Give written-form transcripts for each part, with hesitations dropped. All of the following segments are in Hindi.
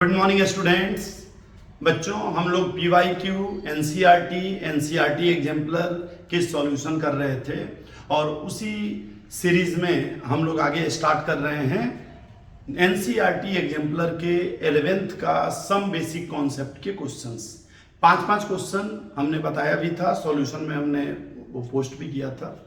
Good morning students. बच्चों, हम लोग PYQ एनसीईआरटी एग्जाम्पलर के सॉल्यूशन कर रहे थे और उसी सीरीज में हम लोग आगे स्टार्ट कर रहे हैं एनसीईआरटी एग्जाम्पलर के 11th का सम बेसिक कॉन्सेप्ट के क्वेश्चंस। 5 क्वेश्चन हमने बताया भी था, सॉल्यूशन में हमने वो पोस्ट भी किया था।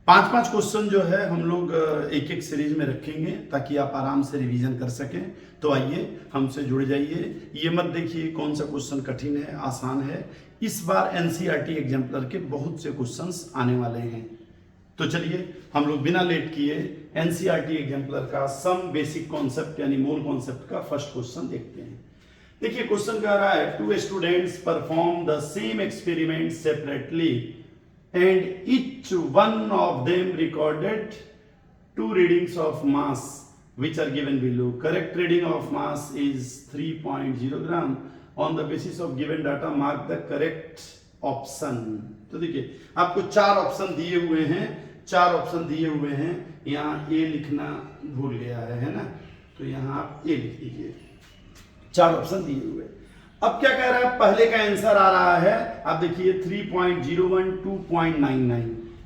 5 क्वेश्चन जो है हम लोग एक एक सीरीज में रखेंगे ताकि आप आराम से रिवीजन कर सकें। तो आइए हमसे जुड़ जाइए। ये मत देखिए कौन सा क्वेश्चन कठिन है आसान है। इस बार एनसीईआरटी एग्जाम्पलर के बहुत से क्वेश्चंस आने वाले हैं। तो चलिए हम लोग बिना लेट किए एनसीईआरटी एग्जाम्पलर का सम बेसिक कॉन्सेप्ट यानी मूल कॉन्सेप्ट का फर्स्ट क्वेश्चन देखते हैं। देखिए क्वेश्चन कह रहा है, 2 students perform the same experiment separately and each one of them recorded 2 readings of mass which are given below. Correct reading of mass is 3.0 gram. On the basis of given data mark the correct option. तो देखिए आपको 4 ऑप्शन दिए हुए हैं, 4 ऑप्शन दिए हुए हैं। यहाँ ए लिखना भूल गया है ना, तो यहाँ आप ए लिख दीजिए। 4 ऑप्शन दिए हुए हैं। अब क्या कह रहा है, पहले का आंसर आ रहा है, आप देखिए 3.01 2.99।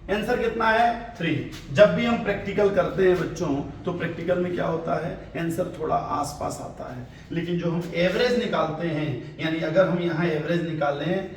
आंसर कितना है 3। जब भी हम प्रैक्टिकल करते हैं बच्चों तो प्रैक्टिकल में क्या होता है, आंसर थोड़ा आसपास आता है, लेकिन जो हम एवरेज निकालते हैं, यानी अगर हम यहाँ एवरेज निकालें,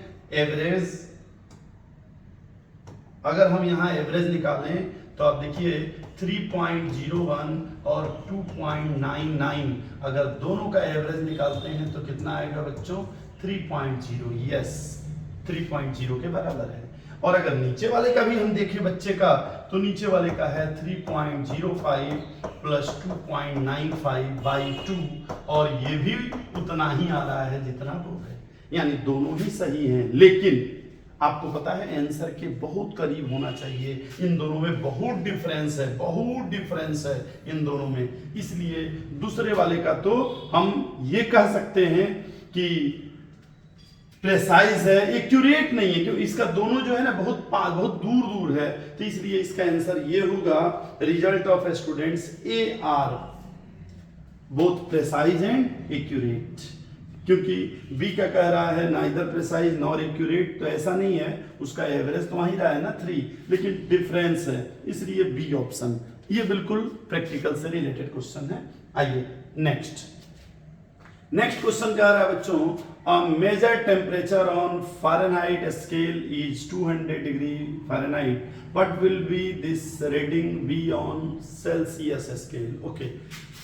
अगर हम यहाँ एवरेज निकालें तो आप देखिए 3.01 और 2.99, अगर दोनों का एवरेज निकालते हैं तो कितना आएगा बच्चों 3.0। यस, 3.0 के बराबर है। और अगर नीचे वाले का भी हम देखें बच्चे का, तो नीचे वाले का है 3.05 प्लस 2.95 बाई 2, और ये भी उतना ही आ रहा है जितना वो है, यानी दोनों ही सही हैं। लेकिन आपको पता है आंसर के बहुत करीब होना चाहिए। इन दोनों में बहुत डिफरेंस है, बहुत डिफरेंस है इन दोनों में। इसलिए दूसरे वाले का तो हम ये कह सकते हैं कि प्रेसाइज है, एक्यूरेट नहीं है, क्योंकि इसका दोनों जो है ना बहुत दूर दूर है। तो इसलिए इसका आंसर ये होगा, result of students A R both precise and accurate. क्योंकि बी का कह रहा है नाइदर प्रिसाइज नॉर एक्यूरेट, तो ऐसा नहीं है, उसका एवरेज तो वहीं रहा है ना 3, लेकिन डिफरेंस है, इसलिए बी ऑप्शन। ये बिल्कुल प्रैक्टिकल से रिलेटेड क्वेश्चन है। आइए नेक्स्ट क्वेश्चन कह रहा है बच्चों, measure temperature on Fahrenheit scale is 200 degree Fahrenheit, what will be this reading be on Celsius scale. Okay,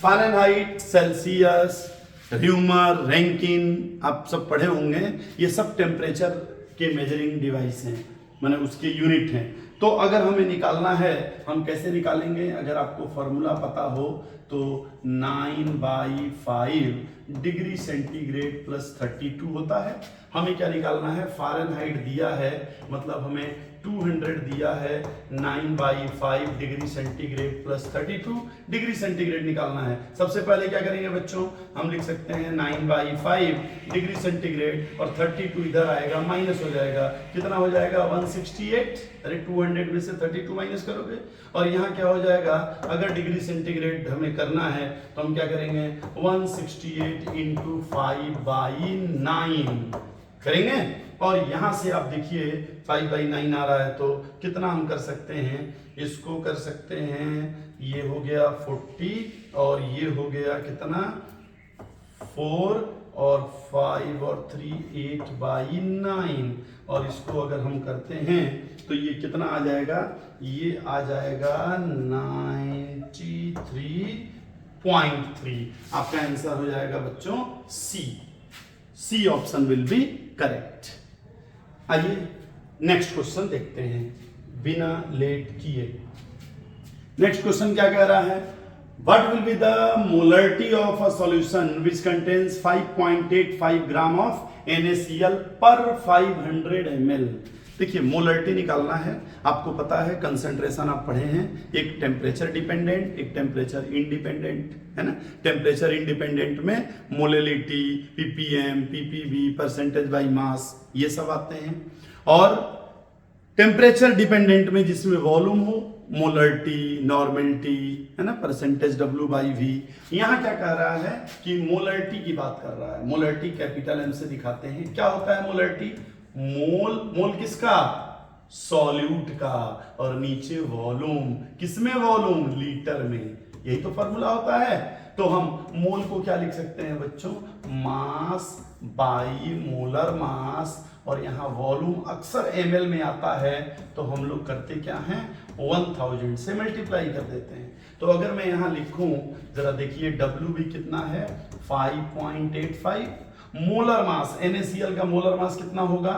Fahrenheit, Celsius, Reaumur, Rankine आप सब पढ़े होंगे। ये सब टेम्परेचर के मेजरिंग डिवाइस हैं, माने उसके यूनिट हैं। तो अगर हमें निकालना है, हम कैसे निकालेंगे? अगर आपको फॉर्मूला पता हो तो 9/5 डिग्री सेंटीग्रेड प्लस 32 होता है। हमें क्या निकालना है, फ़ारेनहाइट दिया है, मतलब हमें 200 दिया है, 9/5 degree centigrade plus 32 degree centigrade निकालना है। सबसे पहले क्या करेंगे बच्चों, हम लिख सकते हैं 9/5 डिग्री सेंटीग्रेड और 32 इधर आएगा, माइनस हो जाएगा, कितना हो जाएगा 168। अरे 200 में से 32 माइनस करोगे, और यहाँ क्या हो जाएगा, अगर डिग्री सेंटीग्रेड हमें करना है तो हम क्या करेंगे, 168 इंटू 5/9 करेंगे। और यहां से आप देखिए 5/9 आ रहा है, तो कितना हम कर सकते हैं, इसको कर सकते हैं, ये हो गया 40 और ये हो गया कितना 4 और 5 और 3 8/9, और इसको अगर हम करते हैं तो ये कितना आ जाएगा, ये आ जाएगा 93.3। आपका आंसर हो जाएगा बच्चों C option will be correct. आइए नेक्स्ट क्वेश्चन देखते हैं बिना लेट किए। नेक्स्ट क्वेश्चन क्या कह रहा है, what will be the molarity of a solution which contains 5.85 gram of NaCl पर 500 ml। देखिए मोलरिटी निकालना है, आपको पता है कंसंट्रेशन आप पढ़े हैं, एक टेम्परेचर डिपेंडेंट, एक टेम्परेचर इंडिपेंडेंट, है ना। टेम्परेचर इंडिपेंडेंट में molarity, ppm, ppb, percentage by mass, ये सब आते हैं। और टेम्परेचर डिपेंडेंट में जिसमें वॉल्यूम हो मोलरिटी, नॉर्मेलिटी, है ना, परसेंटेज W बाई V। यहाँ क्या कह रहा है कि मोलरिटी की बात कर रहा है। मोलरिटी कैपिटल M से दिखाते हैं। क्या होता है मोलरिटी? मोल किसका? सॉल्यूट का। और नीचे वॉल्यूम, किसमें वॉल्यूम? लीटर में। यही तो फॉर्मूला होता है। तो हम मोल को क्या लिख सकते हैं बच्चों? Mass by molar mass. और यहाँ वॉल्यूम अक्सर ml में आता है, तो हम लोग करते क्या हैं? 1000 से मल्टीप्लाई कर देते हैं। तो अगर मैं यहाँ लिखूं, जरा देखिए, W भी कितना है? 5.85। मोलर मास, NaCl का मोलर मास कितना होगा?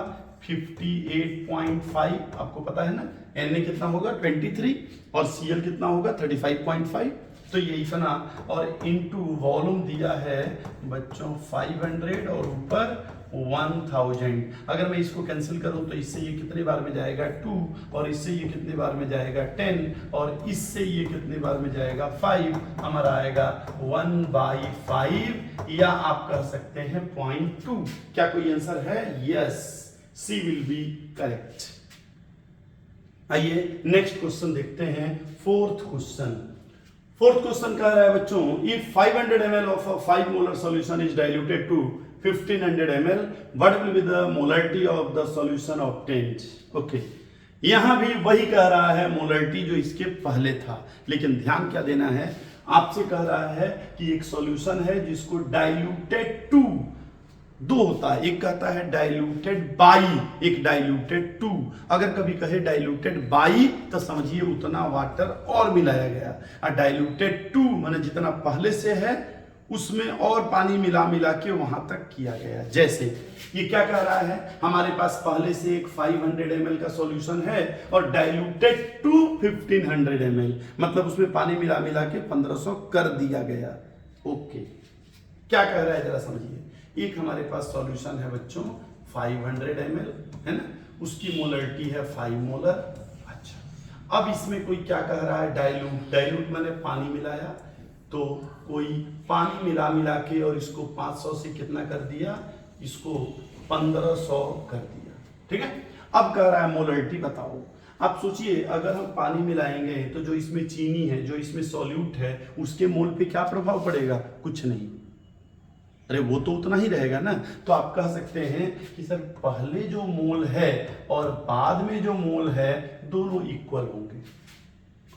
58.5। आपको पता है ना, Na कितना होगा? 23, और Cl कितना होगा? 35.5। तो ये इतना, और इनटू वॉल्यूम दिया है बच्चों 500 और ऊपर 1000। अगर मैं इसको कैंसिल करूं तो इससे ये कितने बार में जाएगा? 2, और इससे ये कितने बार में जाएगा? 10, और इससे ये कितने बार में जाएगा? 5। हमारा आएगा 1/5, या आप कह सकते हैं 0.2। क्या कोई आंसर है? Yes, C will be correct. आइए नेक्स्ट क्वेश्चन देखते हैं। फोर्थ क्वेश्चन कह रहा है बच्चों, if 500 ml of a 5 molar solution is diluted to 1500 ml, what will be the molarity of the solution obtained? Okay, यहां भी वही कह रहा है मोलरिटी जो इसके पहले था, लेकिन ध्यान क्या देना है, आपसे कह रहा है कि एक सॉल्यूशन है जिसको डाइल्यूटेड टू, दो होता है, एक कहता है डाइल्यूटेड बाई, एक डाइल्यूटेड टू। अगर कभी कहे डाइल्यूटेड बाई तो समझिए उतना वाटर और मिलाया गया, और डाइल्यूटेड टू माने जितना पहले से है उसमें और पानी मिला मिला के वहां तक किया गया। जैसे ये क्या कह रहा है, हमारे पास पहले से एक 500 ml का सॉल्यूशन है और डाइल्यूटेड टू 1500 ml, मतलब उसमें पानी मिला मिला के 1500 कर दिया गया। ओके, क्या कह रहा है जरा समझिए। एक हमारे पास सॉल्यूशन है बच्चों 500 ml, है ना, उसकी मोलरिटी है 5 मोलर। अच्छा, अब इसमें कोई क्या कह रहा है? डाइल्यूट माने पानी मिलाया, तो कोई पानी मिला मिला के और इसको 500 से कितना कर दिया? इसको 1500 कर दिया। ठीक है, अब कह रहा है मोलरिटी बताओ। आप सोचिए, अगर हम पानी मिलाएंगे तो जो इसमें चीनी है, जो इसमें सॉल्यूट है, उसके मोल पे क्या प्रभाव पड़ेगा? कुछ नहीं, अरे वो तो उतना ही रहेगा ना। तो आप कह सकते हैं कि सर पहले जो मोल है और बाद में जो मोल है दोनों इक्वल होंगे।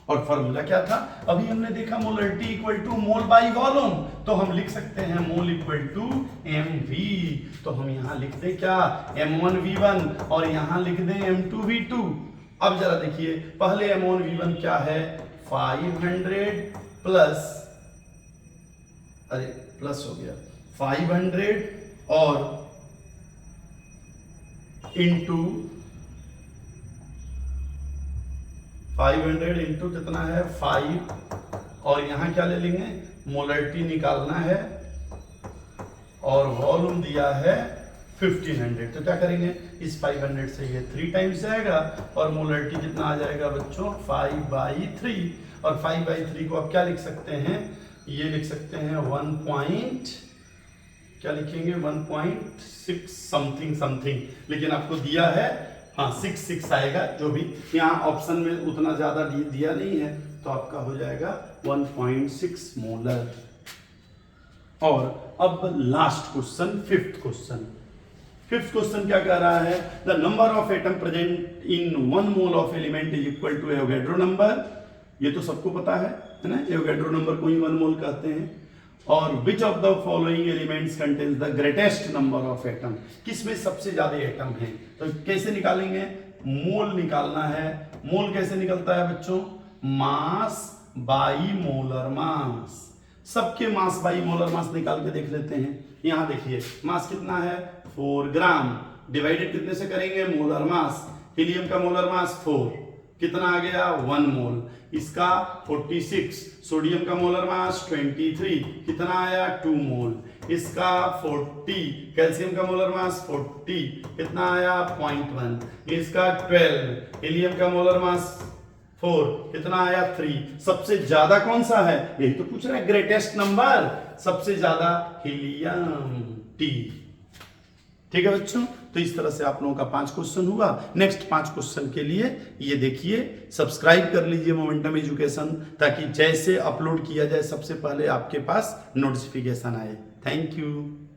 और फॉर्मूला क्या था? अभी हमने देखा molarity equal to mole by volume, तो हम लिख सकते हैं मोल इक्वल टू mv। तो हम यहां लिख दें क्या? m1v1, और यहां लिख दें m2v2। अब जरा देखिए, पहले m1v1 क्या है? 500 प्लस, अरे प्लस हो गया, 500 और इंटू 500 इंटू कितना है? 5, और यहां क्या ले लेंगे? मोलरिटी निकालना है, और वॉल्यूम दिया है 1500। तो क्या करेंगे? इस 500 से ये 3 टाइम्स जाएगा, और मोलरिटी कितना आ जाएगा बच्चों? 5/3। और 5/3 को आप क्या लिख सकते हैं? ये लिख सकते हैं 1 क्या लिखेंगे? 1.6 समथिंग, लेकिन आपको दिया है, हाँ 6 आएगा, जो भी यहाँ ऑप्शन में उतना ज्यादा दिया नहीं है, तो आपका हो जाएगा 1.6 मोलर। और अब लास्ट क्वेश्चन, फिफ्थ क्वेश्चन क्या कह रहा है? The number of atom present in 1 mole of element is equal to Avogadro number. ये तो सबको पता है ना, एवोगैड्रो नंबर को ही 1 मोल कहते हैं। और which of the following elements contains the greatest number of atom, किसमें सबसे ज्यादा एटम है? तो कैसे निकालेंगे? मोल निकालना है। मोल कैसे निकलता है बच्चों? Mass by molar mass. सबके मास बाई मोलर मास निकाल के देख लेते हैं। यहां देखिए, मास कितना है? 4 ग्राम, डिवाइडेड कितने से करेंगे? Molar mass. हीलियम का मोलर मास 4, कितना आ गया? 1 मोल। इसका 46, सोडियम का मोलर मास 23, कितना आया? 2 मोल। इसका 40, कैल्शियम का मोलर मास 40, कितना आया? 0.1। इसका 12, हीलियम का मोलर मास 4, कितना आया? 3। सबसे ज्यादा कौन सा है? यही तो पूछ रहे हैं, ग्रेटेस्ट नंबर। सबसे ज्यादा हीलियम, T। ठीक है बच्चों, तो इस तरह से आप लोगों का 5 क्वेश्चन हुआ। नेक्स्ट 5 क्वेश्चन के लिए ये देखिए, सब्सक्राइब कर लीजिए मोमेंटम एजुकेशन, ताकि जैसे अपलोड किया जाए सबसे पहले आपके पास नोटिफिकेशन आए। Thank you.